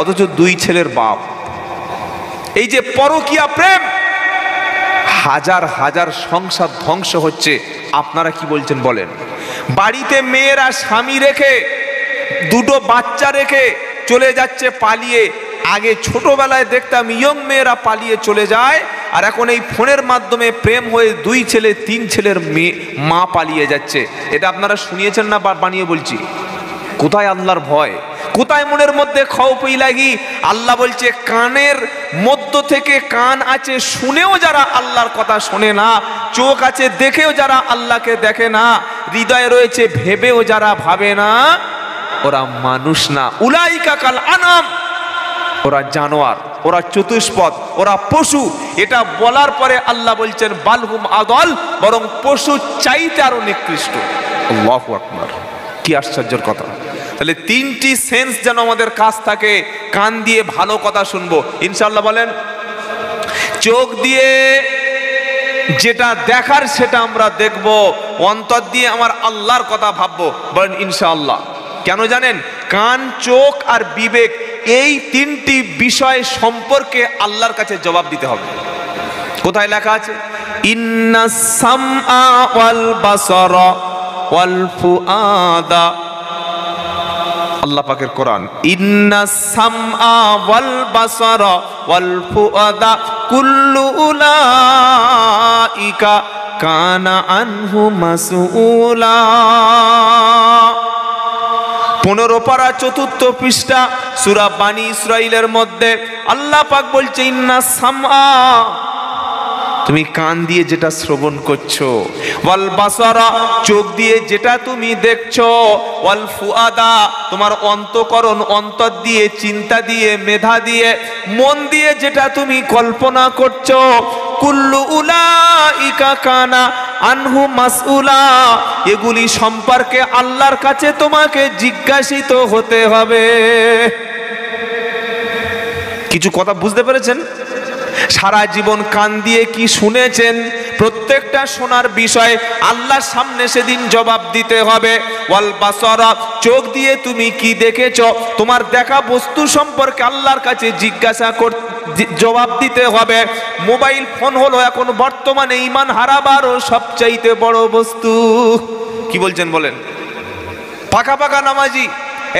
অথচ দুই ছেলের বাপ। এই যে পরকীয়া প্রেম, হাজার হাজার সংসার ধ্বংস হচ্ছে। আপনারা কি বলছেন বলেন? বাড়িতে মেয়েরা স্বামী রেখে, দুটো বাচ্চা রেখে চলে যাচ্ছে পালিয়ে। আগে ছোটবেলায় দেখতাম ইয়ং মেয়েরা পালিয়ে চলে যায়, আর এখন এই ফোনের মাধ্যমে প্রেম হয়ে দুই ছেলে তিন ছেলের মা পালিয়ে যাচ্ছে। এটা আপনারা শুনিয়েছেন না বানিয়ে বলছি? কোথায় আল্লাহর ভয়? কোথায় মনের মধ্যে খৌফই লাগি? আল্লাহ বলছে কানের মধ্য থেকে, কান আছে শুনেও যারা আল্লাহর কথা শোনে না, চোখ আছে দেখেও যারা আল্লাহকে দেখে না, হৃদয়ে রয়েছে ভেবেও যারা ভাবে না, ওরা মানুষ না। উলাইকা কাল আনাম, ওরা জানোয়ার, ওরা চতুষ্পদ, ওরা পশু। এটা বলার পরে আল্লাহ বলছেন বালহুম আদল, বরং পশু চাইতে আরো নিকৃষ্ট। আল্লাহু আকবার, কি আশ্চর্যের কথা! তাহলে তিনটি সেন্স যেন আমাদের কাছ থাকে। কান দিয়ে ভালো কথা শুনবো ইনশাআল্লাহ, বলেন। চোখ দিয়ে যেটা দেখার সেটা আমরা দেখব, অন্তর দিয়ে আমার আল্লাহর কথা ভাববো, বলেন ইনশাআল্লাহ। কেন জানেন? কান, চোখ আর বিবেক, এই তিনটি বিষয় সম্পর্কে আল্লাহর কাছে জবাব দিতে হবে। কোথায় লেখা আছে? ইন্নাস সামআ ওয়াল বাসারা ওয়াল ফুআদা, আল্লাহ পাকের কোরআন। ইন্নাস সামআ ওয়াল বাসারা ওয়াল ফুআদা কুল্লু উলাইকা কানা আনহু মাসউলা। 15 পারা 4th পৃষ্ঠা সূরা বানী ইসরাঈলের মধ্যে আল্লাহ পাক বলছে ইন্নাস সামআ, তুমি কান দিয়ে যেটা শ্রবণ করছো, ওয়াল বাসারা, চোখ দিয়ে যেটা তুমি দেখছো, ওয়াল ফুআদা, তোমার অন্তঃকরণ, অন্তর দিয়ে, চিন্তা দিয়ে, মেধা দিয়ে, মন দিয়ে যেটা তুমি কল্পনা করছো, কুল্লু উলাইকা কানা আনহু মাসউলা, এগুলি সম্পর্কে আল্লাহর কাছে তোমাকে জিজ্ঞাসিত হতে হবে। কিছু কথা বুঝতে পেরেছেন? সারা জীবন কান দিয়ে কি শুনেছেন, প্রত্যেকটা শোনার বিষয় আল্লাহর সামনে সেদিন জবাব দিতে হবে। ওয়াল বাসারা, চোখ দিয়ে তুমি কি দেখেছো, তোমার দেখা বস্তু সম্পর্কে আল্লাহর কাছে জবাব দিতে হবে। মোবাইল ফোন হলো এখন বর্তমানে ঈমান হারাবারও সবচাইতে বড় বস্তু। কি বলছেন বলেন? পাকা পাকা নামাজি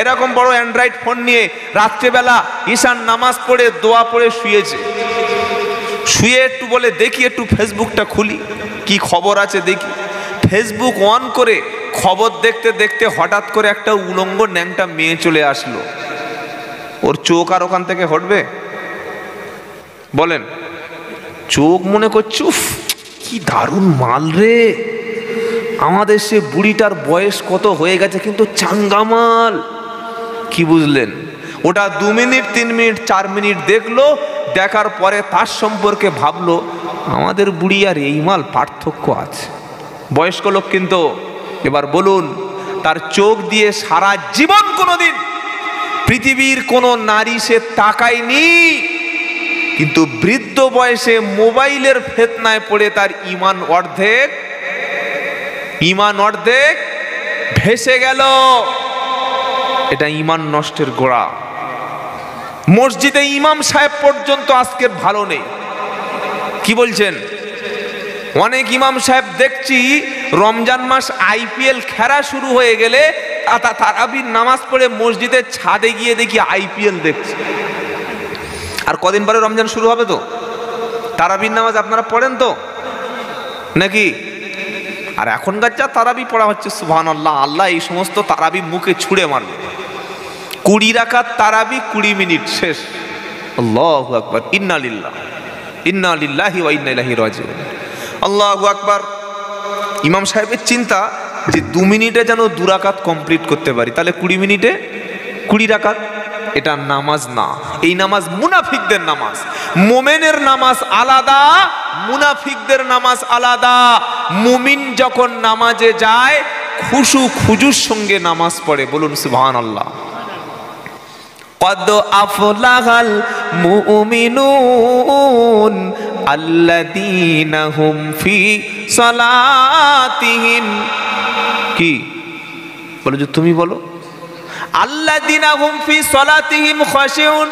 এরকম বড় অ্যান্ড্রয়েড ফোন নিয়ে রাত্রেবেলা ঈশান নামাজ পড়ে দোয়া পড়ে শুয়েছে। শুয়ে একটু বলে দেখি একটু ফেসবুকটা খুলি, কি খবর আছে দেখি। ফেসবুক অন করে খবর দেখতে দেখতে হঠাৎ করে একটা উলঙ্গ ন্যাংটা মেয়ে চলে আসলো। ওর চোখ আর ওখান থেকে হটবে? বলেন। চোখ মনে করছে উফ কি দারুণ মাল রে, আমাদের সে বুড়িটার বয়স কত হয়ে গেছে কিন্তু চাঙ্গা মাল। কি বুঝলেন? ওটা 2 মিনিট 3 মিনিট 4 মিনিট দেখলো, দেখার পরে তার সম্পর্কে ভাবলো আমাদের বুড়ি আর এই মাল পার্থক্য আছে। বয়স্ক লোক কিন্তু। এবার বলুন, তার চোখ দিয়ে সারা জীবন কোনোদিন পৃথিবীর কোনো নারী সে তাকায়নি, কিন্তু বৃদ্ধ বয়সে মোবাইলের ফেতনায় পড়ে তার ঈমান অর্ধেক ভেসে গেল। এটা ঈমান নষ্টের গোড়া। মসজিদে ইমাম সাহেব পর্যন্ত আজকের ভালো নেই। কি বলছেন? অনেক ইমাম সাহেব দেখছি রমজান মাস আইপিএল খেলা শুরু হয়ে গেলে তারাবির নামাজ পড়ে মসজিদের ছাদে গিয়ে দেখি আইপিএল দেখছে। আর কদিন পরে রমজান শুরু হবে, তো তারাবির নামাজ আপনারা পড়েন তো নাকি? আর এখনকার যা তারাবি পড়া হচ্ছে সুবহানাল্লাহ, আল্লাহ এই সমস্ত তারাবি মুখে ছুঁড়ে মারবে। 20 রাকাত তারাবি 20 মিনিট শেষ। আল্লাহু আকবার, ইন্না লিল্লাহি ওয়া ইন্না ইলাইহি রাজিউন। আল্লাহু আকবার। ইমাম সাহেবের চিন্তা যে 2 মিনিটে যেন 2 রাকাত কমপ্লিট করতে পারি, তাহলে 20 মিনিটে 20 রাকাত। এটা নামাজ না, এই নামাজ মুনাফিকদের নামাজ। মোমেনের নামাজ আলাদা, মুনাফিকদের নামাজ আলাদা। মুমিন যখন নামাজে যায় খুশু খুজুর সঙ্গে নামাজ পড়ে, বলুন সুবহানাল্লাহ। قد أفلح المؤمنون الذين هم في صلاتهم কি বলো? যে তুমি বলো। আল্লাযিনা হুম ফি সলাতিহিম খাশিউন।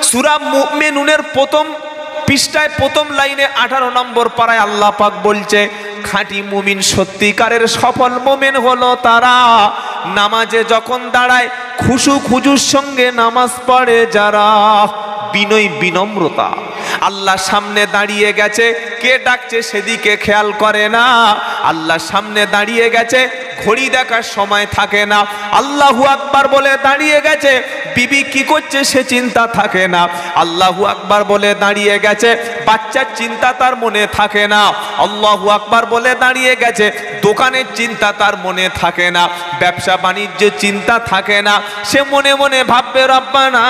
সূরা মুমিনুনের প্রথম পৃষ্ঠায় প্রথম লাইনে 18 নম্বর পারায় আল্লাহ পাক বলছে, খাঁটি মুমিন সত্যিকারের সফল মুমিন হলো তারা নামাজে যখন দাঁড়ায় খুশু খুজুর সঙ্গে নামাজ পড়ে যারা। বিনয় বিনম্রতা, আল্লাহর সামনে দাঁড়িয়ে গেছে, কে ডাকছে সেদিকে খেয়াল করে না। আল্লাহর সামনে দাঁড়িয়ে গেছে, ঘড়ি দেখার সময় থাকে না। আল্লাহু আকবার বলে দাঁড়িয়ে গেছে, বিবি কি করছে সে চিন্তা থাকে না। আল্লাহু আকবার বলে দাঁড়িয়ে গেছে, বাচ্চার চিন্তা তার মনে থাকে না। আল্লাহু আকবার বলে দাঁড়িয়ে গেছে, দোকানের চিন্তা তার মনে থাকে না, ব্যবসা বাণিজ্যের চিন্তা থাকে না। সে মনে মনে ভাববে, রব্বানা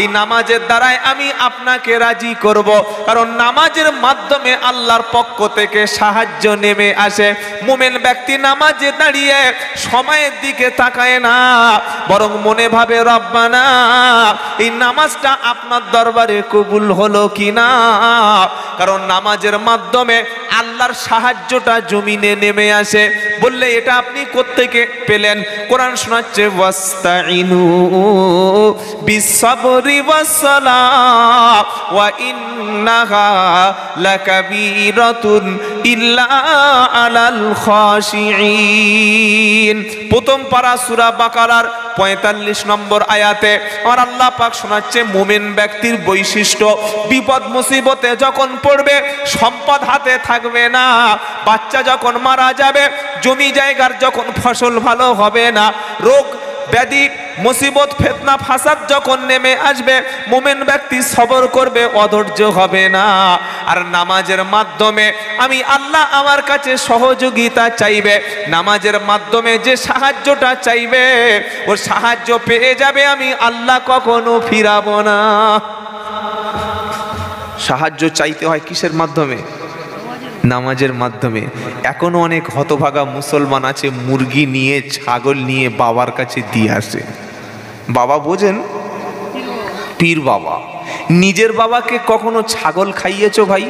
এই নামাজের দ্বারাই আমি আপনাকে রাজি করব, কারণ নামাজের মাধ্যমে আল্লাহর পক্ষ থেকে সাহায্য নেমে আসে। মুমিন ব্যক্তি নামাজে দাঁড়িয়ে সময়ের দিকে তাকায় না, বরং মনে ভাবে, রব্বানা এই নামাজটা আপনার দরবারে কবুল হলো কিনা, কারণ নামাজের মাধ্যমে আল্লাহর সাহায্যটা জমিনে নেমে আসে। বললে এটা আপনি কোত্থেকে পেলেন? কোরআন শোনাচ্ছে, ওয়াস্তাইনু বিসসাবরি ওয়াসসালাহ ওয়া ইন্নাহা লাকাবীরাতুন ইল্লা আলাল খাশিঈন। প্রথম পারা সূরা বাকারার 45 নম্বর আয়াতে আর আল্লাহ পাক শোনাচ্ছে মুমিন ব্যক্তির বৈশিষ্ট্য। বিপদ মুসিবতে যখন পড়বে, সম্পদ হাতে থাকবে না, বাচ্চা যখন মারা যাবে, জমি জায়গার যখন ফসল ভালো হবে না, রোগ ব্যাধি মুসিবত ফিতনা ফাসাদ যখন নেমে আসবে, মুমিন ব্যক্তি সবর করবে, অধৈর্য হবে না। আর নামাজের মাধ্যমে আমি আল্লাহ আমার কাছে সহযোগিতা চাইবে, নামাজের মাধ্যমে যে সাহায্যটা চাইবে ওর সাহায্য পেয়ে যাবে, আমি আল্লাহ কখনো ফিরাবো না। সাহায্য চাইতে হয় কিসের মাধ্যমে? নামাজের মাধ্যমে। এখনো অনেক হতভাগা মুসলমান আছে, মুরগি নিয়ে ছাগল নিয়ে বাবার কাছে দিয়ে আসে। বাবা বোঝেন, পীর বাবা। নিজের বাবাকে কখনো ছাগল খাইয়েছো ভাই?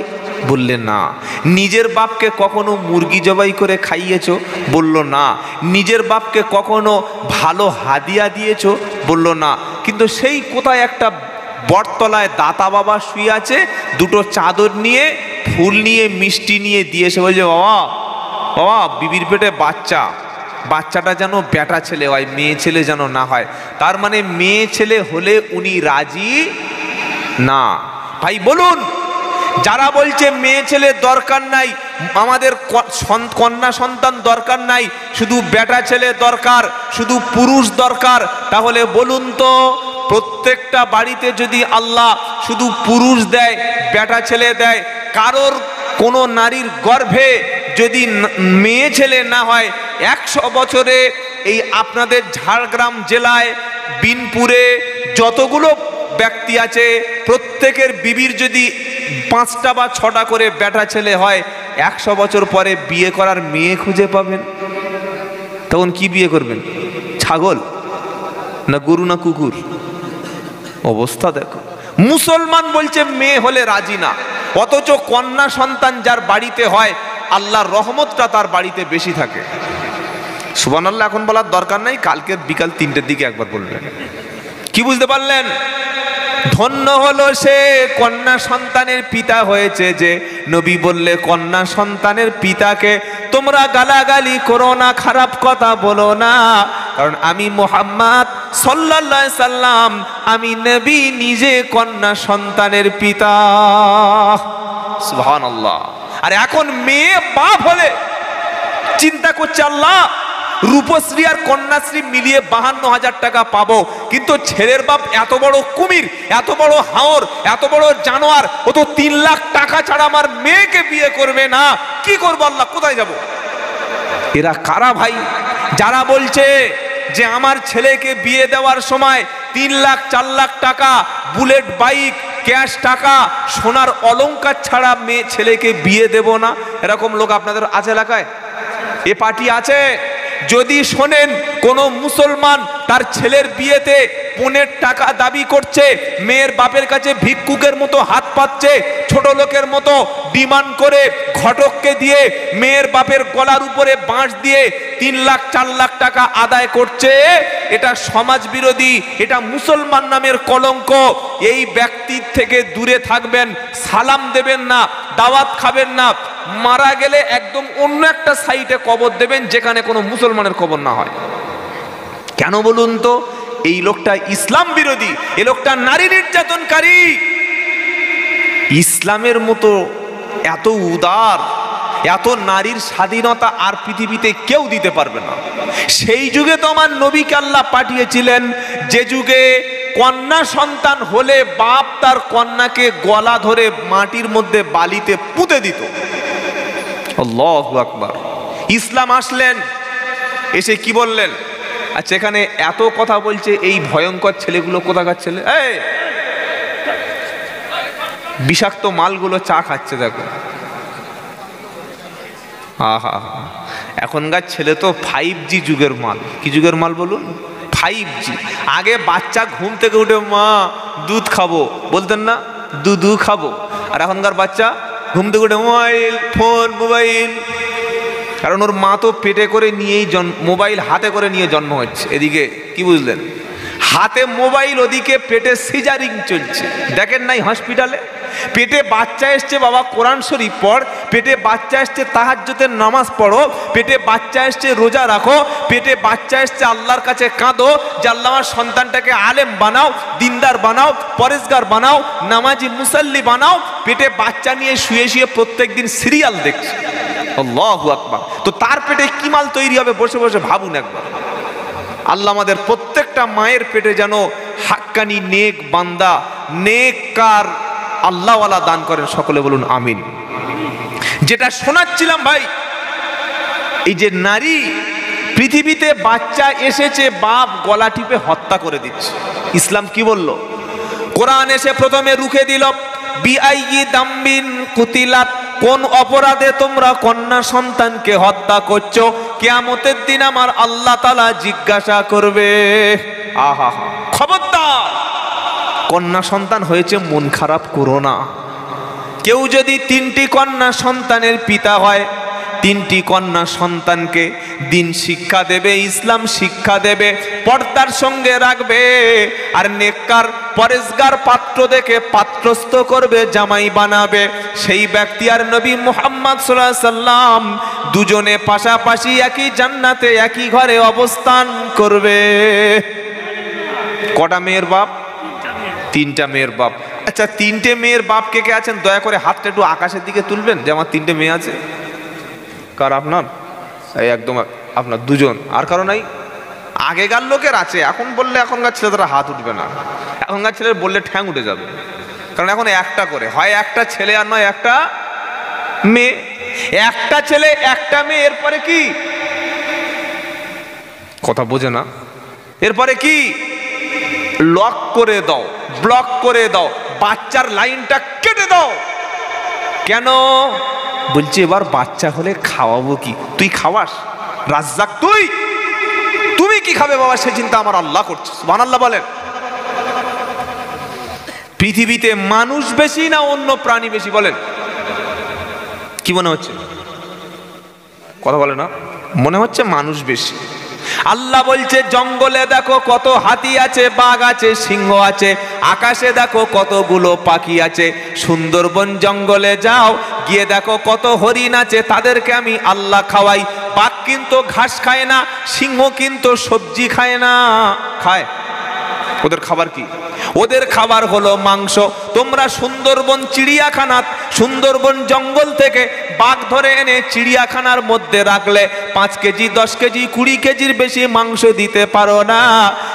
বললে না। নিজের বাপকে কখনো মুরগি জবাই করে খাইয়েছো? বলল না। নিজের বাপকে কখনো ভালো হাদিয়া দিয়েছো? বলল না। কিন্তু সেই কোথায় একটা বটতলায় দাতা বাবা শুয়ে আছে, দুটো চাদর নিয়ে, ফুল নিয়ে, মিষ্টি নিয়ে দিয়েছে, বলছে, বাবা বাবা বিবির পেটে বাচ্চা, বাচ্চাটা যেন বেটা ছেলে হয়, মেয়ে ছেলে যেন না হয়। তার মানে মেয়ে ছেলে হলে উনি রাজি না। ভাই বলুন, যারা বলছে মেয়ে ছেলে দরকার নাই, আমাদের কন্যা সন্তান দরকার নাই, শুধু বেটা ছেলে দরকার, শুধু পুরুষ দরকার, তাহলে বলুন তো, প্রত্যেকটা বাড়িতে যদি আল্লাহ শুধু পুরুষ দেয়, বেটা ছেলে দেয়, কারোর কোনো নারীর গর্ভে যদি মেয়ে ছেলে না হয়, 100 বছরে এই আপনাদের ঝাড়গ্রাম জেলায় বিনপুরে যতগুলো ব্যক্তি আছে, প্রত্যেকের বিবির যদি 5টা বা 6টা করে বেটা ছেলে হয়, 100 বছর পরে বিয়ে করার মেয়ে খুঁজে পাবেন। তখন কি বিয়ে করবেন? ছাগল না গরু না কুকুর? অবস্থা দেখো। মুসলমান বলছে মেয়ে হলে রাজি না, অথচ কন্যা সন্তান যার বাড়িতে হয়, আল্লাহর রহমতটা তার বাড়িতে বেশি থাকে। সুবহানাল্লাহ এখন বলার দরকার নাই, কালকে বিকাল 3টের দিকে একবার বলবেন। কি বুঝতে পারলেন? ধন্য হলো সে কন্যা সন্তানের পিতা হয়েছে। যে নবী বললে, কন্যা সন্তানের পিতাকে তোমরা গালাগালি করো না, খারাপ কথা বলো না, কারণ আমি মুহাম্মদ সাল্লাল্লাহু আলাইহি সাল্লাম, আমি নবী নিজে কন্যা সন্তানের পিতা। সুবহানাল্লাহ। আর এখন মেয়ে বাপ হলে চিন্তা করছে, আল্লাহ রূপশ্রী আর কন্যাশ্রী মিলিয়ে 52,000 টাকা পাবো, কিন্তু ছেলের বাপ এত বড় কুমির, এত বড় হাওর, এত বড় জানোয়ার, ও তো 3 লাখ টাকা ছাড়া আমার মেয়েকে বিয়ে করবে না। কি করবো আল্লাহ, কোথায় যাব? এরা কারা ভাই? যারা বলছে যে আমার ছেলেকে বিয়ে দেওয়ার সময় 3 লাখ 4 লাখ টাকা, বুলেট বাইক, ক্যাশ টাকা, সোনার অলংকার ছাড়া মেয়ে ছেলেকে বিয়ে দেব না, এরকম লোক আপনাদের আছে এলাকায়? এ পার্টি আছে যদি শোনেন কোনো মুসলমান তার ছেলের বিয়েতে পণের টাকা দাবি করছে, মেয়ের বাপের কাছে ভিক্ষুকের মতো হাত পাচ্ছে, ছোট লোকের মতো ডিমান্ড করে ঘটককে দিয়ে মেয়ের বাপের গলার উপরে বাঁশ দিয়ে 3 লাখ 4 লাখ টাকা আদায় করছে, এটা সমাজ বিরোধী, এটা মুসলমান নামের কলঙ্ক। এই ব্যক্তির থেকে দূরে থাকবেন, সালাম দেবেন না, দাওয়াত খাবেন না, মারা গেলে একদম অন্য একটা সাইটে কবর দেবেন যেখানে কোনো মুসলমানের কবর না হয়। কেন বলুন তো? এই লোকটা ইসলাম বিরোধী, এই লোকটা নারী নির্যাতনকারী। ইসলামের মতো এত উদার, এত নারীর স্বাধীনতা আর পৃথিবীতে কেউ দিতে পারবে না। সেই যুগে তো আমার নবীকে আল্লাহ পাঠিয়েছিলেন, যে যুগে কন্যা সন্তান হলে বাপ তার কন্যাকে গলা ধরে মাটির মধ্যে বালিতে পুঁতে দিত। আল্লাহু আকবার। ইসলাম আসলেন, এসে কি বললেন? আচ্ছা, এখানে এত কথা বলছে, এই ভয়ঙ্কর ছেলেগুলো কোথাকার ছেলে? এই বিষাক্ত মালগুলো চা খাচ্ছে, দেখো। আহা, এখনকার ছেলে তো 5G যুগের মাল। কি যুগের মাল বলুন? 5G। আগে বাচ্চা ঘুম থেকে উঠে মা দুধ খাবো বলতেন না, দুধ খাবো। আর এখনকার বাচ্চা ঘুম থেকে উঠে মোবাইল, ফোন, মোবাইল। কারণ ওর মা তো পেটে করে নিয়েই মোবাইল হাতে করে নিয়ে জন্ম হচ্ছে। এদিকে কি বুঝলেন? হাতে মোবাইল, ওদিকে পেটে সিজারিং চলছে। দেখেন নাই হসপিটালে? পেটে বাচ্চা এসছে, বাবা কোরআন শরীফ পড়। পেটে বাচ্চা এসছে, তাহাজ্জুদের নামাজ পড়ো। পেটে বাচ্চা এসছে, রোজা রাখো। পেটে বাচ্চা এসছে, আল্লাহর কাছে কাঁদো যে আল্লাহ আমার সন্তানটাকে আলেম বানাও, দিনদার বানাও, পরেজগার বানাও, নামাজি মুসাল্লি বানাও। পেটে বাচ্চা নিয়ে শুয়ে শুয়ে প্রত্যেকদিন সিরিয়াল দেখছে। আল্লাহু আকবার। তো তার পেটে কি মাল তৈরি হবে বসে বসে ভাবুন একবার। আল্লাহ আমাদের প্রত্যেকটা মায়ের পেটে যেন হাক্কানি নেক বান্দা, নেককার আল্লাহওয়ালা দান করেন। সকলে বলুন আমিন। যেটা শোনাচ্ছিলাম ভাই, এই যে নারী পৃথিবীতে বাচ্চা এসেছে, বাপ গলা টিপে হত্যা করে দিচ্ছে। ইসলাম কি বলল? কোরআন এসে প্রথমে রুখে দিল, বিআইয়ি দাম্বিন কুতিলাত, কোন অপরাধে তোমরা কন্যা সন্তানকে হত্যা করছো? কিয়ামতের দিন আমার আল্লাহ তাআলা জিজ্ঞাসা করবে। আহা, খবরদার, কন্যা সন্তান হয়েছে মন খারাপ করো না। কেউ যদি 3টি কন্যা সন্তানের পিতা হয়, 3টি কন্যা সন্তানকে দিন শিক্ষা দেবে, ইসলাম শিক্ষা দেবে, পর্দার সঙ্গে রাখবে, আর নেককার পরেজগার পাত্র দেখে পাত্রস্থ করবে, জামাই বানাবে। সেই ব্যক্তি আর নবী মুহাম্মদ সাল্লাল্লাহু আলাইহি সাল্লাম দুজনে পাশাপাশি একই জান্নাতে একই ঘরে অবস্থান করবে। কটা মেয়ের বাপ? 3টা মেয়ের বাপ। আচ্ছা, 3টে মেয়ের বাপ কে কে আছেন? দয়া করে হাতটা একটু আকাশের দিকে তুলবেন যে আমার 3টে মেয়ে আছে। কার? আপনার? এই একদম আপনার দুজন, আর কারো নাই? আগেকার লোকের আছে, এখন বললে এখনকার ছেলেরা হাত উঠবে না। এখনকার ছেলের বললে ঠ্যাং উঠে যাবে। কারণ এখন একটা করে হয়, একটা ছেলে আর নয় একটা মেয়ে। একটা ছেলে একটা মেয়ে, এরপরে কি? কথা বোঝে না। এরপরে কি? লক করে দাও, ব্লক করে দাও, বাচ্চার লাইনটা কেটে দাও। কেন? বলছি এবার বাচ্চা হলে খাওয়াবো কি? তুই খাওয়াস? রাজ্জাক তুমি কি খাবে বাবা, সে চিন্তা আমার আল্লাহ করছে। সুবহানাল্লাহ বলেন। পৃথিবীতে মানুষ বেশি না অন্য প্রাণী বেশি বলেন? কি মনে হচ্ছে? কথা বলে না? মনে হচ্ছে মানুষ বেশি। আল্লাহ বলছে জঙ্গলে দেখো কত হাতি আছে, বাঘ আছে, সিংহ আছে, আকাশে দেখো কতগুলো পাখি আছে। সুন্দরবন জঙ্গলে যাও, গিয়ে দেখো কত হরিণ আছে, তাদেরকে আমি আল্লাহ খাওয়াই। বাঘ কিন্তু ঘাস খায় না, সিংহ কিন্তু সবজি খায় না। খায়? ওদের খাবার কি? ওদের খাবার হলো মাংস। তোমরা সুন্দরবন চিড়িয়াখানা, সুন্দরবন জঙ্গল থেকে বাঘ ধরে এনে চিড়িয়াখানার মধ্যে রাখলে 5 কেজি, 10 কেজি, 20 কেজির বেশি মাংস দিতে পারো না।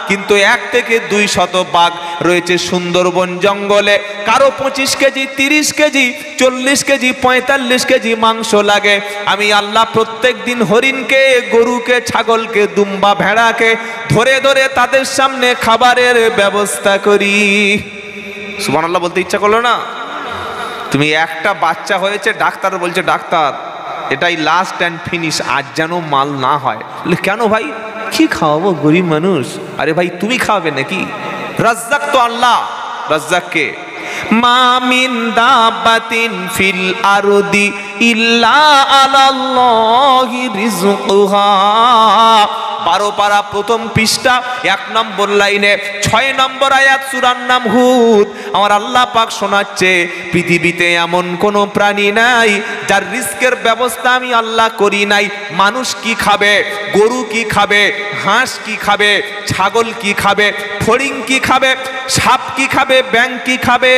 কিন্তু 1 থেকে 200 বাঘ রয়েছে সুন্দরবন জঙ্গলে। কারো 25 কেজি, 30 কেজি, 40 কেজি, 45 কেজি মাংস লাগে। আমি আল্লাহ প্রত্যেক দিন হরিণকে, গরুকে, ছাগলকে, দুম্বা, ভেড়াকে ধরে ধরে তাদের সামনে খাবারের ব্যবস্থা করি। সুবহানাল্লাহ বলতে ইচ্ছা করলো না? তুমি একটা বাচ্চা হয়েছে, ডাক্তার বলছে ডাক্তার এটাই লাস্ট অ্যান্ড ফিনিশ, আজ যেন মাল না হয়। কেন ভাই, কি খাওয়াবো গরিব মানুষ? আরে ভাই তুমি খাওয়াবে নাকি? রাজ্জাক তো আল্লাহ। রাজ্জাককে মা মিন দাবাতিন ফিল আরদি ইল্লা আলাল্লাহি রিজকুহা। 12 পারা প্রথম পৃষ্ঠা 1 নম্বর লাইনে 6 নম্বর আয়াত, সূরার নাম হুদ। আমার আল্লাহ পাক শোনাচ্ছে, পৃথিবীতে এমন কোনো প্রাণী নাই যার রিস্কের ব্যবস্থা আমি আল্লাহ করি নাই। মানুষ কি খাবে, গরু কি খাবে, হাঁস কি খাবে, ছাগল কি খাবে, ফড়িং কি খাবে, সাপ কি খাবে, ব্যাঙ কি খাবে,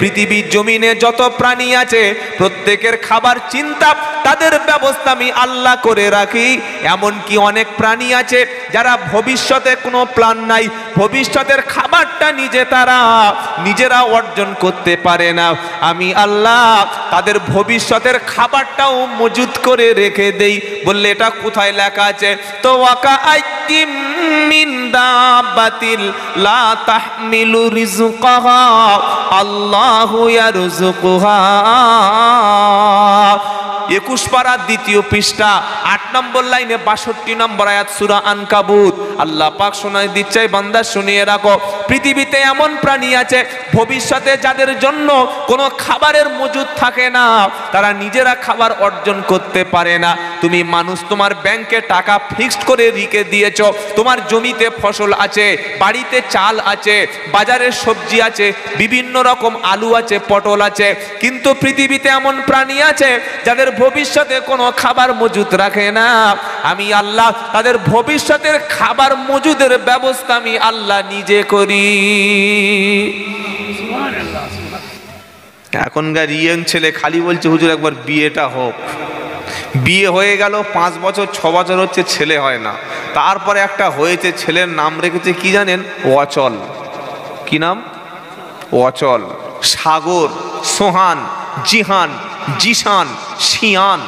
পৃথিবীর জমিনে যত প্রাণী আছে প্রত্যেকের খাবার চিন্তা, তাদের ব্যবস্থা আমি আল্লাহ করে রাখি। এমনকি অনেক প্রাণী আছে যারা ভবিষ্যতে কোনো প্ল্যান নাই, ভবিষ্যতের খাবারটা নিজেরা অর্জন করতে পারে না। আমি আল্লাহ তাদের ভবিষ্যতের খাবারটাও মজুদ করে রেখে দেই। বললে এটা কোথায় লেখা আছে? তো ওয়াকা আইকিম মিন দাবাতিল লা তাহমিলু রিজকাহা আল্লাহু ইয়ারযুকুহা। 21 পারা 2 পৃষ্ঠা 8 নম্বর লাইনে 62 নম্বর আয়াত, সূরা আনকাবুত। আল্লাহ পাক শোনায় দিচ্ছে, বান্দা শুনিয়ে রাখো, পৃথিবীতে এমন প্রাণী আছে ভবিষ্যতে যাদের জন্য কোনো খাবারের মজুদ থাকে না, তারা নিজেরা খাবার অর্জন করতে পারে না। তুমি মানুষ, তোমার ব্যাংকে টাকা ফিক্সড করে রেখে দিয়েছো, তোমার জমিতে ফসল আছে, বাড়িতে চাল আছে, বাজারে সবজি আছে, বিভিন্ন রকম আলু আছে, পটল আছে, কিন্তু পৃথিবীতে এমন প্রাণী আছে যাদের ভবিষ্যতে কোনো খাবার মজুদ রাখে না। আমি আল্লাহ তাদের ভবিষ্যতের খাবার মজুদের ব্যবস্থা আমি আল্লাহ নিজে করি। এখনকার ইয়ং ছেলে খালি বলছে, হুজুর একবার বিয়েটা হোক। বিয়ে হয়ে গেল 5 বছর 6 বছর হচ্ছে, ছেলে হয় না। তারপরে একটা হয়েছে, ছেলের নাম রেখেছে কি জানেন? অচল। কি নাম? অচল। সাগর, সোহান, জিহান, জিশান, শিয়ান,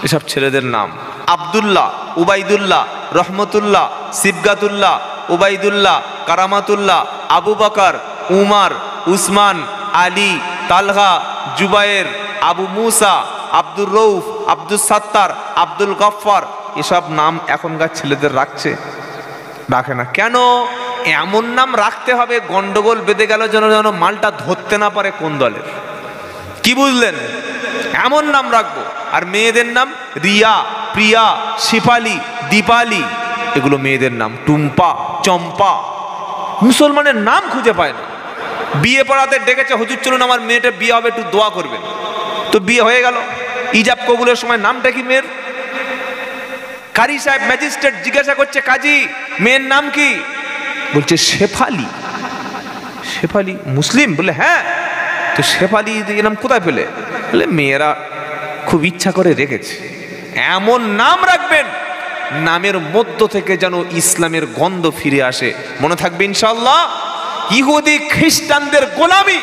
এসব ছেলেদের নাম। আব্দুল্লাহ, উবাইদুল্লাহ, রহমতুল্লাহ, সিবগাতুল্লাহ, উবাইদুল্লাহ, কারামাতুল্লাহ, আবু বকর, উমার, উসমান, আলী, তালহা, জুবায়ের, আবু মুসা, আব্দুর রউফ, আব্দুল সাত্তার, আব্দুল গফফার, এসব নাম এখনকার ছেলেদের রাখে না। কেন এমন নাম রাখতে হবে? গন্ডগোল বেঁধে গেল যেন মালটা ধরতে না পারে কোন দলের। কি বুঝলেন? এমন নাম রাখবো। আর মেয়েদের নাম রিয়া, প্রিয়া, শিফালি, দীপালি, এগুলো মেয়েদের নাম। টুম্পা, চম্পা, মুসলমানের নাম খুঁজে পায় না। বিয়ে পড়াতে ডেকেছে, হুজুর চলুন আমার মেয়েটা বিয়ে হবে, একটু দোয়া করবেন। তো বিয়ে হয়ে গেল, ইজাব কবুলের সময় নামটা কি মেয়ের? কারি সাহেব ম্যাজিস্ট্রেট জিজ্ঞাসা করছে, কাজী মেয়ের নাম কি? বলছে শেফালি। শেফালি মুসলিম? বলে হ্যাঁ। তো শেফালি এ নাম কোথায় পেলে? বলে মেয়েরা খুব ইচ্ছা করে রেখেছে। এমন নাম রাখবেন নামের মধ্য থেকে যেন ইসলামের গন্ধ ফিরে আসে। মনে থাকবে ইনশাআল্লাহ। ইহুদি খ্রিস্টানদের গোলামি,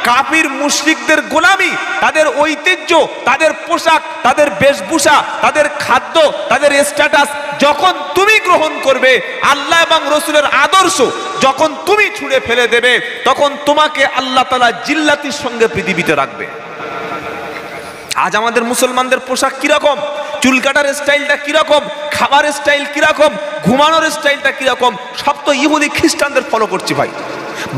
কাফির মুশরিকদের গোলামি, তাদের ঐতিহ্য, তাদের পোশাক, তাদের বেশভূষা, তাদের খাদ্য, তাদের স্ট্যাটাস যখন তুমি গ্রহণ করবে, আল্লাহ এবং রসুলের আদর্শ যখন তুমি ছুঁড়ে ফেলে দেবে, তখন তোমাকে আল্লাহ তাআলা জিল্লাতির সঙ্গে পৃথিবীতে রাখবে। আজ আমাদের মুসলমানদের পোশাক কিরকম, চুল কাটার স্টাইলটা কিরকম, খাবার স্টাইল কিরকম, ঘুমানোর স্টাইলটা কিরকম, সব তো ইহুদি খ্রিস্টানদের ফলো করছি ভাই।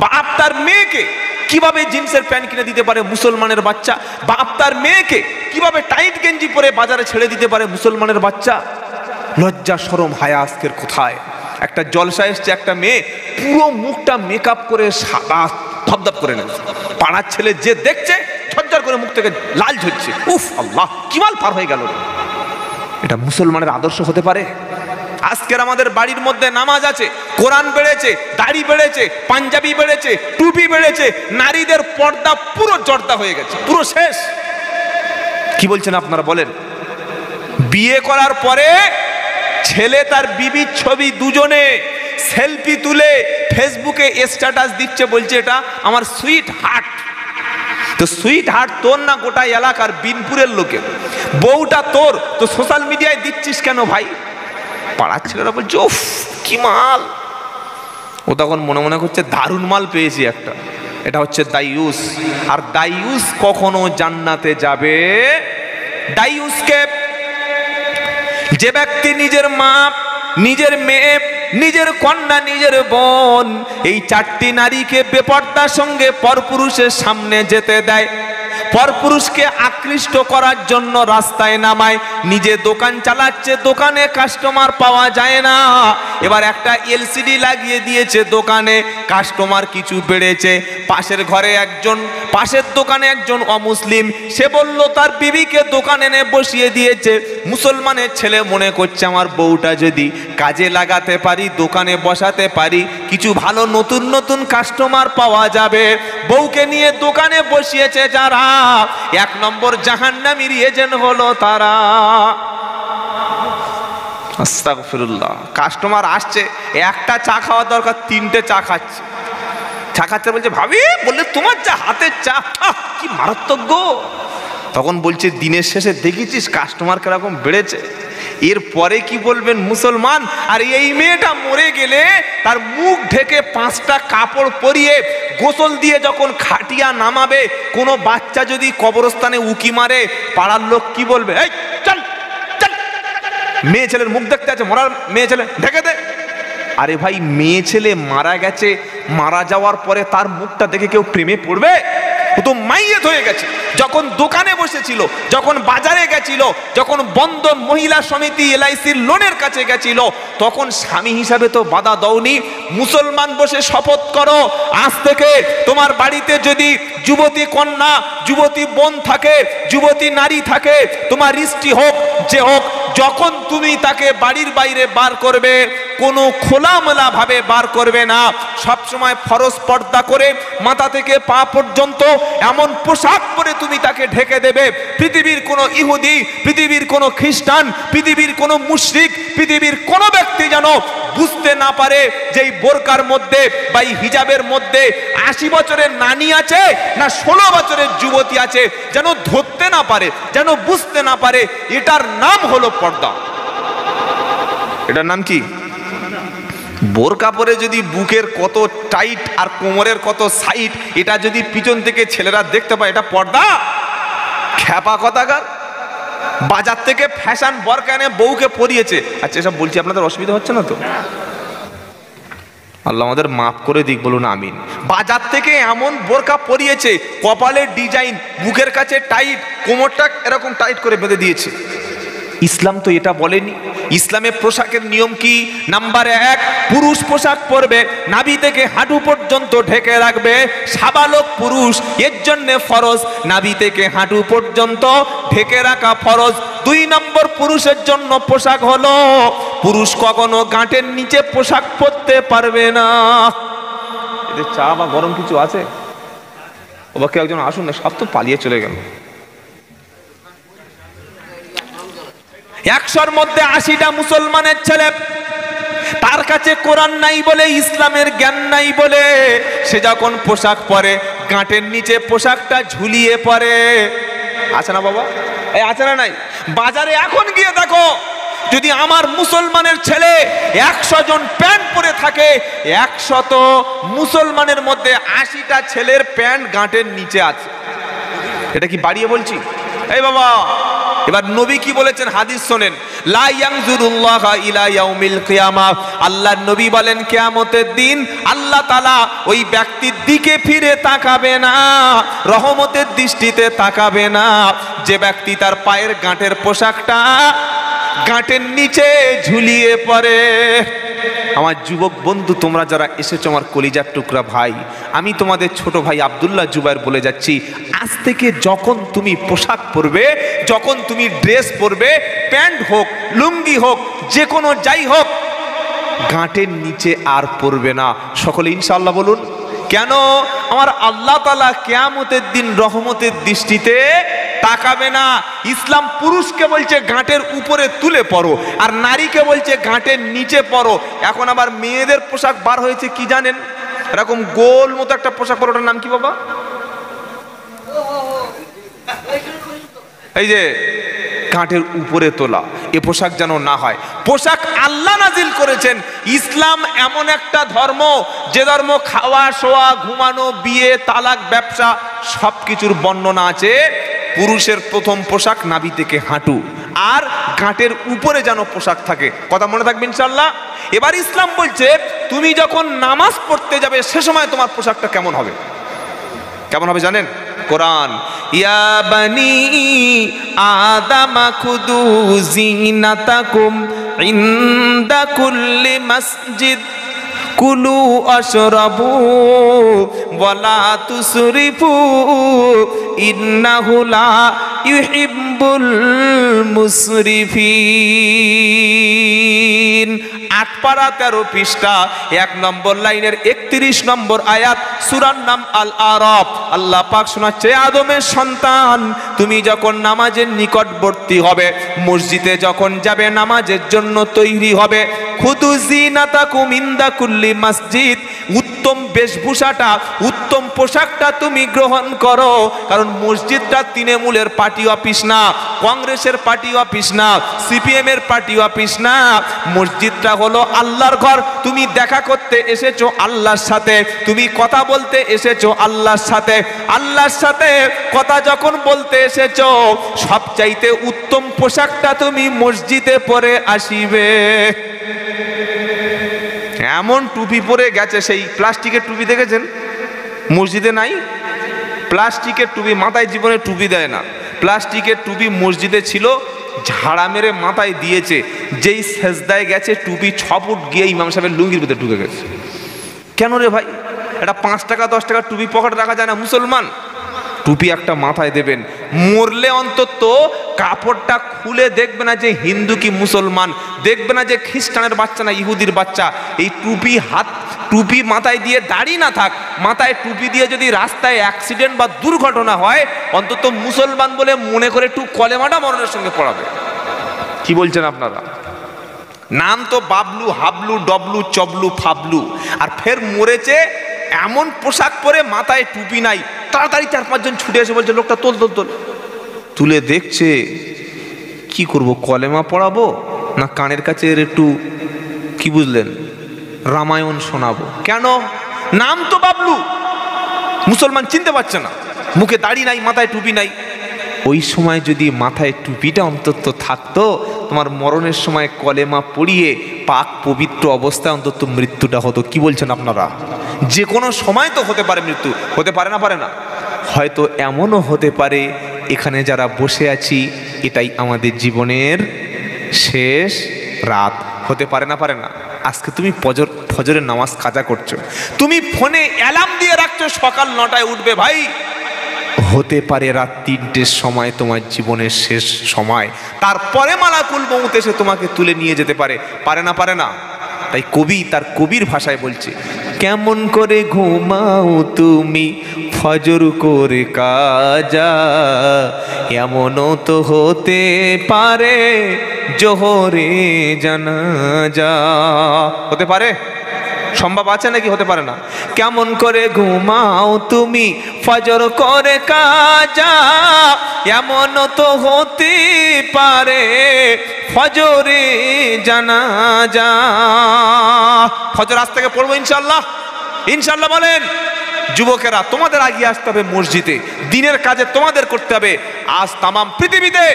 বাপ তার মেয়েকে কিভাবে জিন্সের প্যান্ট কিনে দিতে পারে মুসলমানের বাচ্চা? বাপ তার মেয়েকে কিভাবে টাইট গেঞ্জি পরে বাজারে ছেড়ে দিতে পারে মুসলমানের বাচ্চা? লজ্জা শরম হায়া আজকের কোথায়? একটা জলসা এসছে, একটা মেয়ে পুরো মুখটা মেকআপ করে সাদা ধবধব করে নেয়, পাড়ার ছেলে যে দেখছে ঝরঝর করে মুখ থেকে লাল ঝরছে। উফ আল্লাহ, কি মাল পার হয়ে গেল! এটা মুসলমানের আদর্শ হতে পারে? আজকের আমাদের বাড়ির মধ্যে নামাজ আছে, কোরআন বেড়েছে, দাড়ি বেড়েছে, পাঞ্জাবি বেড়েছে, টুপি বেড়েছে, নারীদের পর্দা পুরো জর্দা হয়ে গেছে, পুরো শেষ। কি বলছেন আপনারা বলেন? বিয়ে করার পরে ছেলে তার বিবির ছবি দুজনে সেলফি তুলে ফেসবুকে স্ট্যাটাস দিচ্ছে, বলছে এটা আমার সুইট হার্ট। তো সুইট হার্ট তোর না গোটা এলাকার বিনপুরের লোকের, বউটা তোর, তো সোশ্যাল মিডিয়ায় দিচ্ছিস কেন ভাই? পাড়ার ছেলেরা বলছে উফ কি মাল। ও তখন মনে মনে করছে দারুণ মাল পেয়েছি একটা। এটা হচ্ছে দাইয়ুস। আর দাইয়ুস কখনো জান্নাতে যাবে ডাইউসকে, যে ব্যক্তি নিজের মা, নিজের মেয়ে, নিজের কন্যা, নিজের বোন, এই চারটি নারীকে বেপর্দার সঙ্গে পরপুরুষের সামনে যেতে দেয়, পরপুরুষকে আকৃষ্ট করার জন্য রাস্তায় নামায়, নিজে দোকান চালাচ্ছে, দোকানে কাস্টমার পাওয়া যায় না, এবার একটা এলসিডি লাগিয়ে দিয়েছে দোকানে, কাস্টমার কিছু বেড়েছে, পাশের ঘরে একজন, পাশের দোকানে একজন অমুসলিম, সে বলল তার বিবিকে দোকানে এনে বসিয়ে দিয়েছে, মুসলমানের ছেলে মনে করছে আমার বউটা যদি কাজে লাগাতে পারি, দোকানে বসাতে পারি, কিছু ভালো নতুন নতুন কাস্টমার পাওয়া যাবে, বউকে নিয়ে দোকানে বসিয়েছে যারা, 1 নম্বর জাহান্নামীর এজেন্ট হলো তারা। আস্তাগফিরুল্লাহ। কাস্টমার আসছে, একটা চা খাওয়ার দরকার, 3টে চা খাচ্ছে, চা খাচ্ছে, বলছে ভাবি, বললে তোমার চা, হাতের চা কি মারাত্মক গো। তখন বলছে দিনের শেষে দেখেছিস কাস্টমার কিরকম বেড়েছে। এরপরে কি বলবেন মুসলমান? আর এই মেয়েটা মরে গেলে তার মুখ ঢেকে 5টা কাপড় পরিয়ে গোসল দিয়ে যখন খাটিয়া নামাবে, কোনো বাচ্চা যদি কবরস্থানে উকি মারে, পাড়ার লোক কি বলবে? এই চল চল, মেয়ে ছেলের মুখ দেখতে আছে, মরার মেয়ে ছেলে, ঢেকে দে। আরে ভাই, মেয়ে ছেলে মারা গেছে, মারা যাওয়ার পরে তার মুখটা দেখে কেউ প্রেমে পড়বে? ও তো মাইয়েত হয়ে গেছে। যখন দোকানে বসেছিল, যখন বাজারে গেছিল, যখন বন্ধন মহিলা সমিতি এলআইসির লোনের কাছে গেছিল, তখন স্বামী হিসাবে তো বাধা দাওনি। মুসলমান বসে শপথ করো, আজ থেকে তোমার বাড়িতে যদি যুবতী কন্যা, যুবতী বোন থাকে, যুবতী নারী থাকে, তোমার স্ত্রী হোক, যে হোক, যখন তুমি তাকে বাড়ির বাইরে বার করবে, কোনো খোলামেলা ভাবে বার করবে না, সবসময় ফরজ পর্দা করে মাথা থেকে পা পর্যন্ত এমন পোশাক পরে তুমি তাকে ঢেকে দেবে। পৃথিবীর কোনো ইহুদি, পৃথিবীর কোনো খ্রিস্টান, পৃথিবীর কোনো মুশরিক, পৃথিবীর কোনো ব্যক্তি যেন বুঝতে না পারে যে এই বোরকার মধ্যে বা এই হিজাবের মধ্যে 80 বছরের নানি আছে না 16 বছরের যুবতী আছে, যেন ধরতে না পারে, যেন বুঝতে না পারে। এটার নাম হলো পর্দা। এটার নাম কি? বোরকা পরে যদি বুকের কত টাইট আর কোমরের কত সাইড, এটা যদি পিছন থেকে ছেলেরা দেখতে পায়, এটা পর্দা? খ্যাপা কথাকার। বাজার থেকে ফ্যাশন বোরকা এনে বউকে পরিয়েছে। আচ্ছা, এসব বলছি আপনাদের অসুবিধা হচ্ছে না তো? আল্লাহ আমাদের মাফ করে দিক, বলুন আমিন। বাজার থেকে এমন বোরকা পরিয়েছে, কপালের ডিজাইন, বুকের কাছে টাইট, কোমরটা এরকম টাইট করে বেঁধে দিয়েছে। ইসলাম তো এটা বলেনি। ইসলামের পোশাকের নিয়ম কি? নাম্বার 1, পুরুষ পোশাক পরবে, নাভি থেকে হাঁটু পর্যন্ত ঢেকে রাখবে, সাবালক পুরুষ, এর জন্য ফরজ নাভি থেকে হাঁটু পর্যন্ত ঢেকে রাখা ফরজ। 2 নম্বর পুরুষের জন্য পোশাক হলো, পুরুষ কখনো গাঁটের নিচে পোশাক পরতে পারবে না। এদের চা বা গরম কিছু আছে? ওবা কেউ একজন আসুন না, সব তো পালিয়ে চলে গেল। 100-র মধ্যে 80টা মুসলমানের ছেলে, তার কাছে কোরআন নাই বলে, ইসলামের জ্ঞান নাই বলে, সে যখন পোশাক পরে, গাঁটের নিচে পোশাকটা ঝুলিয়ে পরে। আছে না বাবা? এই আছে না নাই? বাজারে এখন গিয়ে দেখো, যদি আমার মুসলমানের ছেলে 100 জন প্যান্ট পরে থাকে, 100 মুসলমানের মধ্যে 80টা ছেলের প্যান্ট গাঁটের নিচে আছে। এটা কি বাড়িয়ে বলছি? এই বাবা, এবার নবী কি বলেছেন হাদিস শোনেন। লা ইয়ানজুরুল্লাহ ইলা ইয়াউমিল কিয়ামাহ, আল্লাহর নবী বলেন কিয়ামতের দিন আল্লাহ তাআলা ওই ব্যক্তির দিকে ফিরে তাকাবে না, রহমতের দৃষ্টিতে তাকাবে না, যে ব্যক্তি তার পায়ের গাঁটের পোশাকটা গাঁটের নিচে ঝুলিয়ে পড়ে। আমার যুবক বন্ধু, তোমরা যারা এসেছো আমার কলিজার টুকরা ভাই, আমি তোমাদের ছোট ভাই আব্দুল্লাহ জুবায়ের বলে যাচ্ছি, আজ থেকে যখন তুমি পোশাক পরবে, যখন তুমি ড্রেস পরবে, প্যান্ট হোক, লুঙ্গি হোক, যে কোনো যাই হোক, গাঁটের নিচে আর পরবে না। সকলে ইনশাআল্লাহ বলুন। কেন? আমার আল্লাহ তাআলা কিয়ামতের দিন রহমতের দৃষ্টিতে তাকাবে না। ইসলাম পুরুষকে বলছে গাঁটের উপরে তুলে পরো, আর নারীকে বলছে গাঁটের নিচে পরো। এখন আবার মেয়েদের পোশাক বার হয়েছে, কি জানেন? এরকম গোল মতো একটা পোশাক পরো, ওটার নাম কি বাবা? এই যে গাঁটের উপরে তোলা, এ পোশাক যেন না হয়। পোশাক আল্লাহ নাজিল করেছেন। ইসলাম এমন একটা ধর্ম, যে ধর্ম খাওয়া, শোয়া, ঘুমানো, বিয়ে, তালাক, ব্যবসা সবকিছুর বর্ণনা আছে। পুরুষের প্রথম পোশাক নাভি থেকে হাঁটু, আর গাঁটের উপরে যেন পোশাক থাকে। কথা মনে থাকবে ইনশাআল্লাহ। এবার ইসলাম বলছে তুমি যখন নামাজ পড়তে যাবে সে সময় তোমার পোশাকটা কেমন হবে? কেমন হবে জানেন? কোরআন, ইয়া বানি আদামা খুদু জিনাতাকুম ইনদা কুল্লি মসজিদ কুলু আশরাবু ওয়ালা তুসরিফু ইন্নাহু লা ইউহিব্বুল মুসরিফিন। ৮ পারা ১৩ পৃষ্ঠা ১ নম্বর লাইনের ৩১ নম্বর আয়াত, সূরার নাম আল আরাফ। আল্লাহ পাক শোনাচ্ছে, আদমের সন্তান তুমি যখন নামাজের নিকটবর্তী হবে, মসজিদে যখন যাবে, নামাজের জন্য তৈরি হবে, খুদু জিনাতাকুম ইনদা কুল্লি মসজিদ, উত্তম বেশভূষাটা, উত্তম পোশাকটা তুমি গ্রহণ করো। কারণ মসজিদটা তৃণমূলের পার্টি অফিস না, কংগ্রেসের পার্টি অফিস না, সিপিএম এর পার্টি অফিস না। মসজিদটা হলো আল্লাহর ঘর। তুমি দেখা করতে এসেছো আল্লাহর সাথে, তুমি কথা বলতে এসেছো আল্লাহর সাথে, আল্লাহর সাথে কথা যখন বলতে এসেছো, সবচাইতে উত্তম পোশাকটা তুমি মসজিদে পরে আসিবে। এমন টুপি পরে গেছে, সেই প্লাস্টিকের টুপি দেখেছেন? মসজিদে নাই প্লাস্টিকের টুপি, মাথায় জীবনে টুপি দেয় না। প্লাস্টিকের টুপি মসজিদে ছিল, ঝাড়া মেরে মাথায় দিয়েছে, যেই সেজদায় গেছে টুপি 6 ফুট গিয়ে ইমাম সাহেবের লুঙ্গির ভিতরে ঢুকে গেছে। কেন রে ভাই? এটা 5 টাকা 10 টাকা টুপি পকেটে রাখা যায় না? মুসলমান টুপি একটা মাথায় দেবেন, মরলে অন্তত কাপড়টা খুলে দেখবে না যে হিন্দু কি মুসলমান, দেখবে না যে খ্রিস্টানের বাচ্চা না ইহুদির বাচ্চা। এই টুপি মাথায় দিয়ে দাড়ি না থাক, মাথায় টুপি দিয়ে যদি রাস্তায় অ্যাক্সিডেন্ট বা দুর্ঘটনা হয়, অন্তত মুসলমান বলে মনে করে একটু কলেমাটা মরণের সঙ্গে পড়াবে। কি বলছেন আপনারা? নাম তো বাবলু, হাবলু, ডবলু, চবলু, ফাবলু, আর ফের মরেছে এমন পোশাক পরে, মাথায় টুপি নাই। তাড়াতাড়ি 4-5 জন ছুটে এসে বলছে, লোকটা তোল তোল তোল। তুলে দেখছে, কি করব, কলেমা পড়াবো না কানের কাছে একটু কি বুঝলেন রামায়ণ শোনাবো? কেন? নাম তো বাবলু, মুসলমান চিনতে পারছে না, মুখে দাড়ি নাই, মাথায় টুপি নাই। ওই সময় যদি মাথায় টুপিটা অন্তত থাকতো, তোমার মরণের সময় কলেমা পড়িয়ে পাক পবিত্র অবস্থায় অন্তত মৃত্যুটা হতো। কি বলছেন আপনারা? যে কোনো সময় তো হতে পারে মৃত্যু, হতে পারে না? পারে না? হয়তো এমনও হতে পারে এখানে যারা বসে আছি এটাই আমাদের জীবনের শেষ রাত। হতে পারে না? পারে না? আজকে তুমি ফজরের নামাজ কাজা করছো, তুমি ফোনে অ্যালার্ম দিয়ে রাখছো সকাল 9টায় উঠবে, ভাই হতে পারে রাত 3টের সময় তোমার জীবনের শেষ সময়, তারপরে মালাকুল মউত এসে তোমাকে তুলে নিয়ে যেতে পারে। পারে না? পারে না? তাই কবি তার কবির ভাষায় বলছে, কেমন করে ঘুমাও তুমি ফজর করে কাজা, এমনও তো হতে পারে জোহরে জানাজা। হতে পারে? সম্ভব আছে নাকি? হতে পারে না। কেমন করে ঘুমাও তুমি ফজর করে কাজা, এমনও তো হতে পারে ফজরে জানাজা। ফজর আজ থেকে পড়বো ইনশাল্লাহ, ইনশাল্লাহ বলেন। যুবকেরা তোমাদের আগিয়ে আসতে হবে মসজিদে, দিনের কাজে তোমাদের করতে হবে। আজ তামাম পৃথিবীতে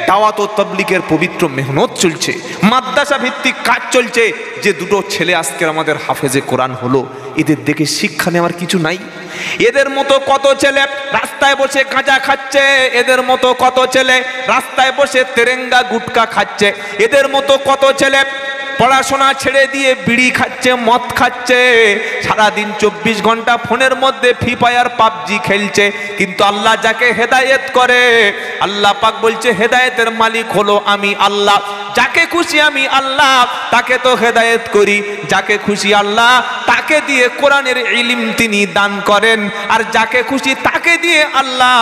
দাওয়াত ও তাবলীগের পবিত্র মেহনত চলছে, মাদ্রাসা ভিত্তিক কাজ চলছে। যে 2টো ছেলে আজকে আমাদের হাফেজে কোরআন হলো, এদের দেখে শিক্ষা নেওয়ার কিছু নাই? এদের মতো কত ছেলে রাস্তায় বসে গাঁজা খাচ্ছে, এদের মতো কত ছেলে রাস্তায় বসে তেরেঙ্গা গুটকা খাচ্ছে, এদের মতো কত ছেলে পড়াশোনা ছেড়ে দিয়ে বিড়ি খাচ্ছে, মদ খাচ্ছে, সারাদিন 24 ঘন্টা ফোনের মধ্যে ফ্রি ফায়ার পাবজি খেলছে। কিন্তু আল্লাহ যাকে হেদায়েত করে, আল্লাহ পাক বলছে হেদায়েতের মালিক হলো আমি আল্লাহ। যাকে খুশি আমি আল্লাহ তাকে তো হেদায়েত করি, যাকে খুশি আল্লাহ তাকে দিয়ে কোরআনের ইলম তিনি দান করেন, আর যাকে খুশি তাকে দিয়ে আল্লাহ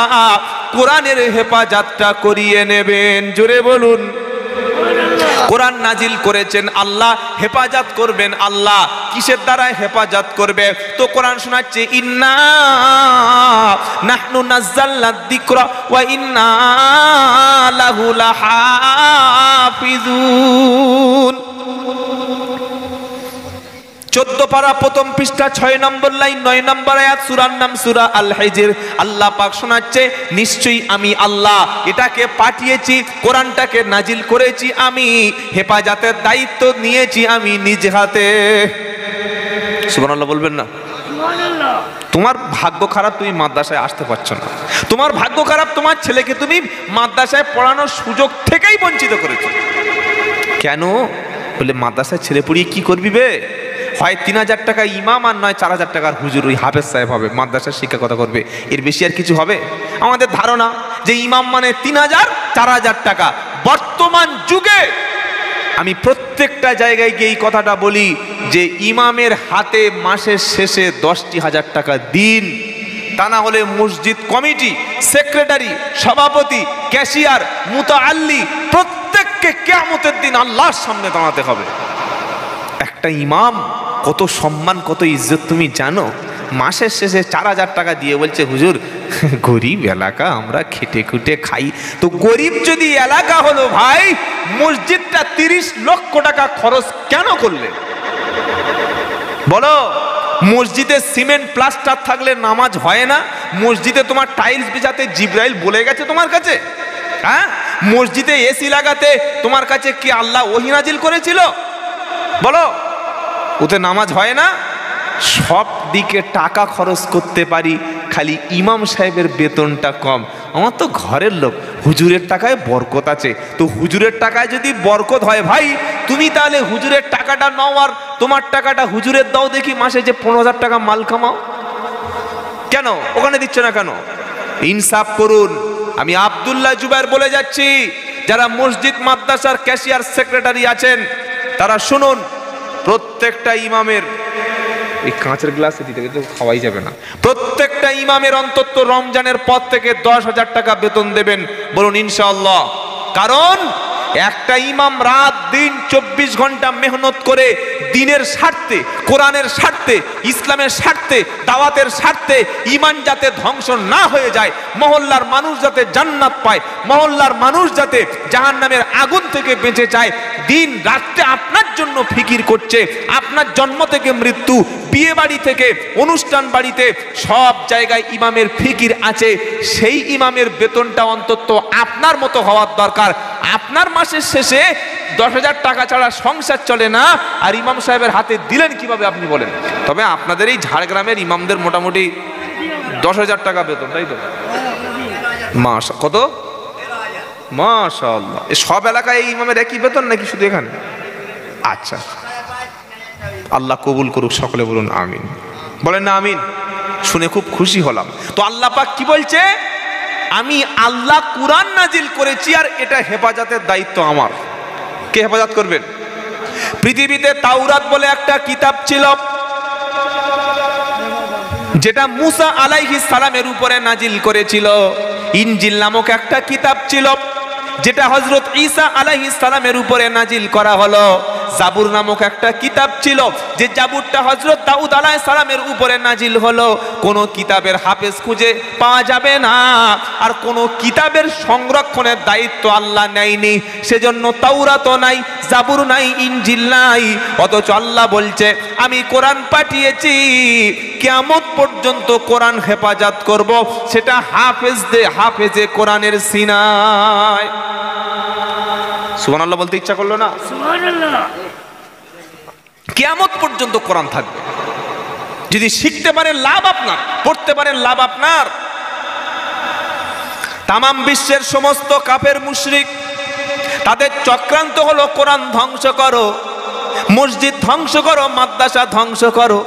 কোরআনের হেফাজতটা করিয়ে নেবেন। জোরে বলুন। কোরআন নাজিল করেছেন আল্লাহ, হেফাজত করবেন আল্লাহ। কিসের দ্বারা হেফাজত করবে? তো কোরআন শোনাচ্ছে, ইন্না নাহনু নাযালনা যিকরা ওয়া ইন্না লাহু লাহাফিজুন। 14 পারা প্রথম পৃষ্ঠা 6 নম্বর লাইন 9 নম্বর আয়াত, সূরার নাম সূরা আল হিজর। আল্লাহ পাক শোনাচ্ছে, নিশ্চয়ই আমি আল্লাহ এটাকে পাঠিয়েছি, কোরআনটাকে নাজিল করেছি আমি, হেফাজতের দায়িত্ব নিয়েছি আমি নিজ হাতে। সুবহানাল্লাহ বলবেন না? তোমার ভাগ্য খারাপ তুমি মাদ্রাসায় আসতে পারছো না, তোমার ভাগ্য খারাপ তোমার ছেলেকে তুমি মাদ্রাসায় পড়ানোর সুযোগ থেকেই বঞ্চিত করেছো। কেন বলে মাদ্রাসায় ছেলে পড়িয়ে কি করবি বে? হয় 3000 টাকা ইমাম, আর নয় 4000 টাকার হুজুর, ওই হাফেজ সাহেব হবে, মাদ্রাসার শিক্ষা কথা করবে, এর বেশি আর কিছু হবে? আমাদের ধারণা যে ইমাম মানে 3000 4000 টাকা। বর্তমান যুগে আমি প্রত্যেকটা জায়গায় গিয়ে এই কথাটা বলি যে ইমামের হাতে মাসের শেষে 10,000 টাকা দিন, তা না হলে মসজিদ কমিটি, সেক্রেটারি, সভাপতি, ক্যাশিয়ার, মুতাআল্লি প্রত্যেককে কিয়ামতের দিন আল্লাহর সামনে দাঁড়াতে হবে। একটা ইমাম কত সম্মান, কত ইজ্জত তুমি জানো? মাসের শেষে 4000 টাকা দিয়ে বলছে হুজুর গরিব এলাকা, আমরা খেটে খুটে খাই। তো গরিব যদি এলাকা হলো ভাই, মসজিদটা 30 লক্ষ টাকা খরচ কেন করলে বলো? মসজিদে সিমেন্ট প্লাস্টার থাকলে নামাজ হয় না? মসজিদে তোমার টাইলস বিছাতে জিবরাইল বলে গেছে তোমার কাছে? হ্যাঁ, মসজিদে এসি লাগাতে তোমার কাছে কি আল্লাহ ওহী নাজিল করেছিল? বলো, ওতে নামাজ হয় না? সব দিকে টাকা খরচ করতে পারি, খালি ইমাম সাহেবের বেতনটা কম। আমার তো ঘরের লোক, হুজুরের টাকায় বরকত আছে। তো হুজুরের টাকায় যদি বরকত হয় ভাই, তুমি তাহলে হুজুরের টাকাটা নাও আর তোমার টাকাটা হুজুরের দাও, দেখি মাসে যে 15,000 টাকা মাল কামাও। কেন ওখানে দিচ্ছ না কেন? ইনসাফ করুন। আমি আব্দুল্লাহ জুবায়ের বলে যাচ্ছি, যারা মসজিদ মাদ্রাসার ক্যাশিয়ার, সেক্রেটারি আছেন তারা শুনুন, প্রত্যেকটা ইমামের, এই কাঁচের গ্লাসে দিতে তো খাওয়াই যাবে না, প্রত্যেকটা ইমামের অন্তত রমজানের পর থেকে 10,000 টাকা বেতন দেবেন, বলুন ইনশাআল্লাহ। কারণ একটা ইমাম রাত দিন 24 ঘন্টা মেহনত করে দিনের স্বার্থে, কোরআনের স্বার্থে, ইসলামের স্বার্থে, দাওয়াতের স্বার্থে, ঈমান যাতে ধ্বংস না হয়ে যায়, মহল্লার মানুষ যাতে জান্নাত পায়, মহল্লার মানুষ যাতে জাহান্নামের আগুন থেকে বেঁচে যায়, দিন রাত্রে আপনার জন্য ফিকির করছে। আপনার জন্ম থেকে মৃত্যু, বিয়ে বাড়ি থেকে অনুষ্ঠান বাড়িতে, সব জায়গায় ইমামের ফিকির আছে। সেই ইমামের বেতনটা অন্তত আপনার মতো হওয়ার দরকার। আপনার মাসের শেষে 10,000 টাকা ছাড়া সংসার চলে না, আর ইমাম সাহেবের হাতে দিলেন কিভাবে আপনি বলেন? তবে আপনাদের এই ঝাড়গ্রামের ইমামদের মোটামুটি 10,000 টাকা বেতন, তাই তো? মাস কত? মাশাআল্লাহ। সব এলাকায় এই ইমামের একই বেতন নাকি শুধু এখানে? আচ্ছা, আল্লাহ কবুল করুক, সকলে বলুন আমিন। বলেন না আমিন? শুনে খুব খুশি হলাম। তো আল্লাহ পাক কি বলছে? আমি আল্লাহ কুরআন নাজিল করেছি, আর এটা হেফাজতের দায়িত্ব আমার। কে হেফাজত করবেন? পৃথিবীতে তাওরাত বলে একটা কিতাব ছিল, যেটা মুসা আলাইহিস সালামের উপরে নাজিল করেছিল। ইনজিল নামক একটা কিতাব ছিল, যেটা হযরত ঈসা আলাইহিস সালামের উপরে নাজিল করা হলো। জাবুর নামক একটা কিতাব ছিল, যে জাবুরটা হযরত দাউদ আলাইহিস সালামের উপরে নাজিল হলো। কোন কিতাবের হাফেজ খুঁজে পাওয়া যাবে না, আর কোন কিতাবের সংরক্ষণের দায়িত্ব আল্লাহ নেয়নি। সেজন্য তাওরাতও নাই, জাবুর নাই, ইনজিল নাই। অথচ আল্লাহ বলছে আমি কোরআন পাঠিয়েছি, কিয়ামত পর্যন্ত কোরআন হেফাজত করব, সেটা হাফেজে কোরআনের সিনায়। সুবহানাল্লাহ বলতে ইচ্ছা করলো না? সুবহানাল্লাহ। কিয়ামত পর্যন্ত কোরআন থাকবে। যদি শিখতে পারেন লাভ আপনার, পড়তে পারেন লাভ আপনার। তামাম বিশ্বের সমস্ত কাফের মুশরিক, তাদের চক্রান্ত হলো কোরআন ধ্বংস করো, মসজিদ ধ্বংস করো, মাদ্রাসা ধ্বংস করো।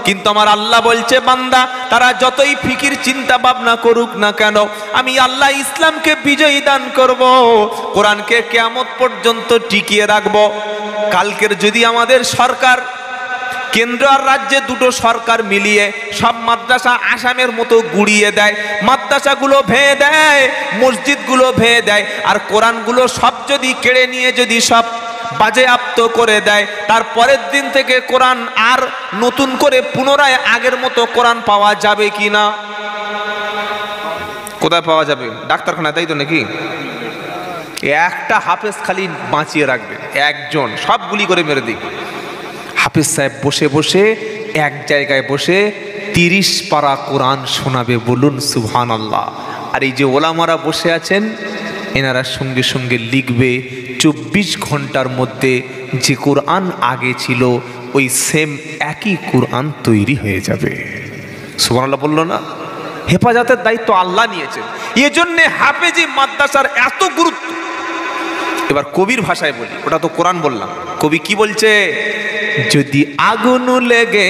কিন্তু আমার আল্লাহ বলছে, বান্দা তারা যতই ফিকির চিন্তা ভাবনা করুক না কেন, আমি আল্লাহ ইসলামকে বিজয়ী দান করব, কোরআনকে কিয়ামত পর্যন্ত টিকিয়ে রাখব। কালকের যদি আমাদের সরকার, কেন্দ্র আর রাজ্যে দুটো সরকার মিলিয়ে সব মাদ্রাসা আসামের মতো গুড়িয়ে দেয়, মাদ্রাসাগুলো ভেঙে দেয়, মসজিদগুলো ভেঙে দেয়, আর কোরআনগুলো সব যদি কেড়ে নিয়ে যদি সব বাজেয়াপ্ত করে দেয়, তার পরের দিন থেকে কোরআন আর নতুন করে পুনরায় আগের মতো কোরআন পাওয়া যাবে কি না? কোথায় পাওয়া যাবে? ডাক্তারখানায়, তাই তো নাকি? একটা হাফেজ খালি বাঁচিয়ে রাখবে, একজন, সব গুলি করে মেরে দিক। হাফেজ সাহেব বসে বসে এক জায়গায় বসে 30 পারা কোরআন শোনাবে, বলুন সুবহানাল্লাহ। আর এই যে ওলামারা বসে আছেন, এনারা সঙ্গে সঙ্গে লিখবে 24 ঘন্টার মধ্যে যে কোরআন আগে ছিল ওই সেম একই কোরআন তৈরি হয়ে যাবে। সুবহানাল্লাহ বললো না? হেফাজতের দায়িত্ব আল্লাহ নিয়েছেন, এজন্যে হাফেজি মাদ্রাসার এত গুরুত্ব। এবার কবির ভাষায় বলি, ওটা তো কোরআন বললাম, কবি কি বলছে? যদি আগুন লেগে